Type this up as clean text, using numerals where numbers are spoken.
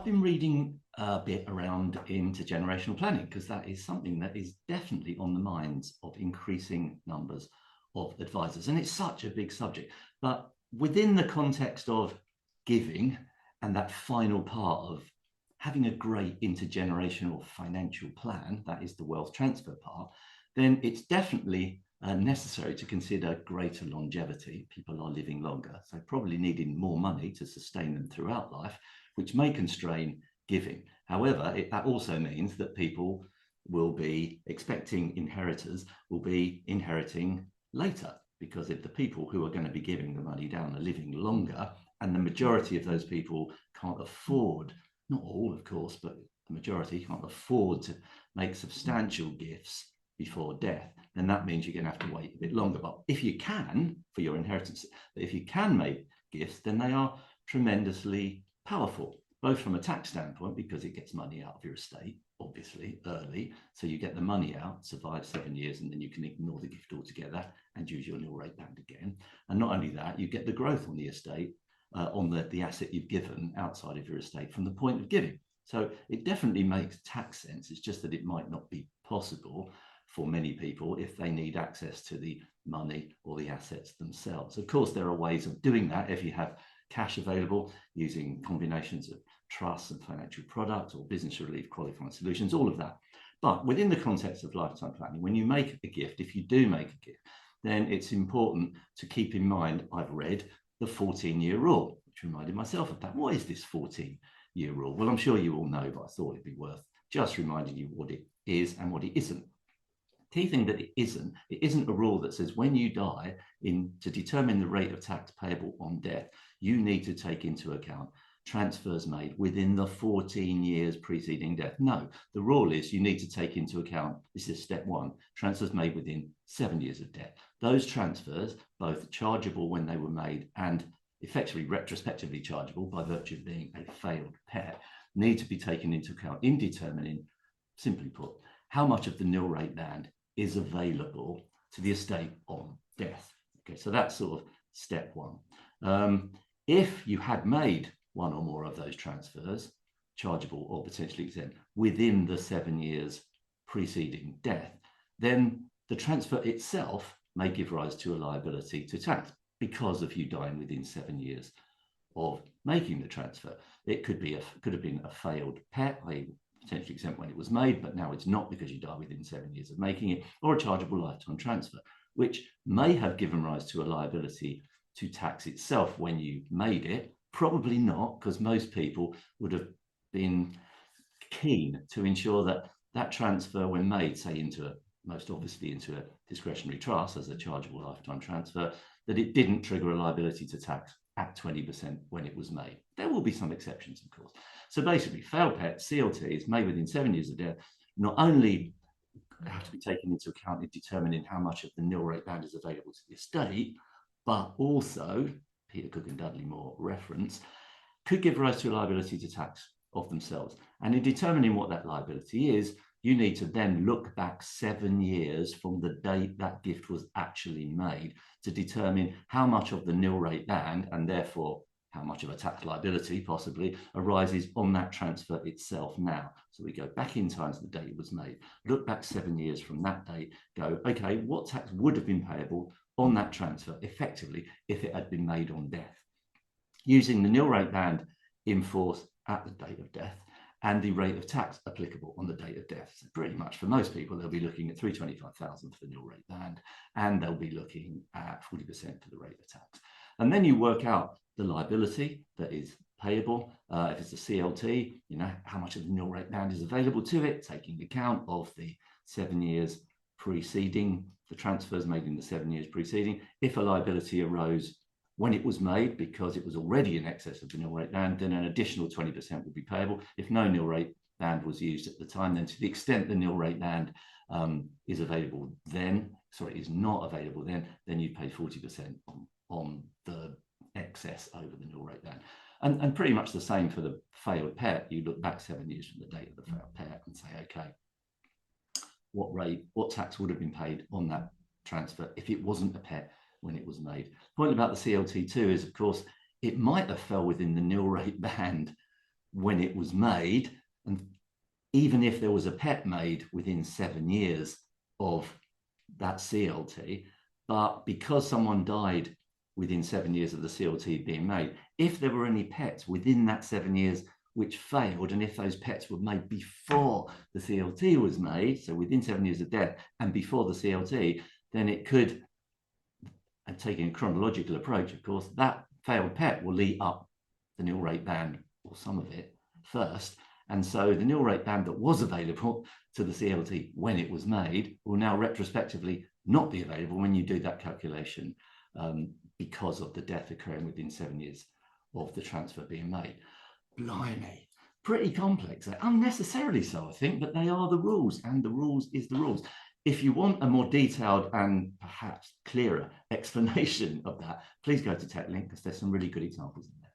been reading a bit around intergenerational planning because that is something that is definitely on the minds of increasing numbers of advisors. And it's such a big subject. But within the context of giving and that final part of having a great intergenerational financial plan, that is the wealth transfer part, then it's definitely necessary to consider greater longevity. People are living longer, so probably needing more money to sustain them throughout life, which may constrain giving. However, that also means that people will be expecting inheritors will be inheriting later, because if the people who are going to be giving the money down are living longer, and the majority of those people can't afford, not all of course, but the majority can't afford to make substantial gifts before death, then that means you're going to have to wait a bit longer. But if you can, for your inheritance, if you can make gifts, then they are tremendously powerful, both from a tax standpoint, because it gets money out of your estate, obviously, early. So you get the money out, survive 7 years, and then you can ignore the gift altogether and use your nil rate band again. And not only that, you get the growth on the estate, on the asset you've given outside of your estate from the point of giving. So it definitely makes tax sense. It's just that it might not be possible for many people if they need access to the money or the assets themselves. Of course, there are ways of doing that if you have cash available using combinations of trusts and financial products or business relief qualifying solutions, all of that. But within the context of lifetime planning, when you make a gift, if you do make a gift, then it's important to keep in mind, I've read the 14-year rule, which reminded myself of that. What is this 14-year rule? Well, I'm sure you all know, but I thought it'd be worth just reminding you what it is and what it isn't. Key thing that it isn't a rule that says when you die, to determine the rate of tax payable on death, you need to take into account transfers made within the 14 years preceding death. No, the rule is you need to take into account, this is step one, transfers made within 7 years of death. Those transfers, both chargeable when they were made and effectively retrospectively chargeable by virtue of being a failed PET, need to be taken into account in determining, simply put, how much of the nil rate band is available to the estate on death. Okay, so that's sort of step one. If you had made one or more of those transfers, chargeable or potentially exempt, within the 7 years preceding death, then the transfer itself may give rise to a liability to tax because of you dying within 7 years of making the transfer. It could have been a failed PET, potentially exempt when it was made, but now it's not because you die within 7 years of making it, or a chargeable lifetime transfer, which may have given rise to a liability to tax itself when you made it. Probably not, because most people would have been keen to ensure that that transfer, when made, say most obviously into a discretionary trust as a chargeable lifetime transfer, that it didn't trigger a liability to tax at 20% when it was made. There will be some exceptions, of course. So basically, failed PET, CLTs made within 7 years of death not only have to be taken into account in determining how much of the nil rate band is available to the estate, but also, Peter Cook and Dudley Moore reference, could give rise to a liability to tax of themselves. And in determining what that liability is, you need to then look back 7 years from the date that gift was actually made to determine how much of the nil rate band, and therefore how much of a tax liability possibly, arises on that transfer itself now. So we go back in time to the date it was made, look back 7 years from that date, go, okay, what tax would have been payable on that transfer effectively if it had been made on death, using the nil rate band in force at the date of death and the rate of tax applicable on the date of death. So pretty much for most people, they'll be looking at 325,000 for the nil rate band, and they'll be looking at 40% for the rate of tax. And then you work out the liability that is payable. If it's a CLT, you know how much of the nil rate band is available to it, taking account of the 7 years preceding, the transfers made in the 7 years preceding. If a liability arose when it was made because it was already in excess of the nil rate band, then an additional 20% would be payable. If no nil rate band was used at the time, then to the extent the nil rate band is available then, sorry, is not available then you pay 40% on the excess over the nil rate band. And pretty much the same for the failed PET. You look back 7 years from the date of the failed PET and say, okay, what tax would have been paid on that transfer if it wasn't a PET when it was made. The point about the CLT2 is, of course, it might have fell within the nil rate band when it was made, and even if there was a PET made within 7 years of that CLT, but because someone died within 7 years of the CLT being made, if there were any PETs within that 7 years which failed, and if those PETs were made before the CLT was made, so within 7 years of death and before the CLT, then it could, and taking a chronological approach, of course, that failed PET will lead up the nil rate band, or some of it, first. And so the nil rate band that was available to the CLT when it was made will now retrospectively not be available when you do that calculation, because of the death occurring within 7 years of the transfer being made. Blimey, pretty complex, unnecessarily so, I think, but they are the rules, and the rules is the rules. If you want a more detailed and perhaps clearer explanation of that, please go to TechLink, because there's some really good examples in there.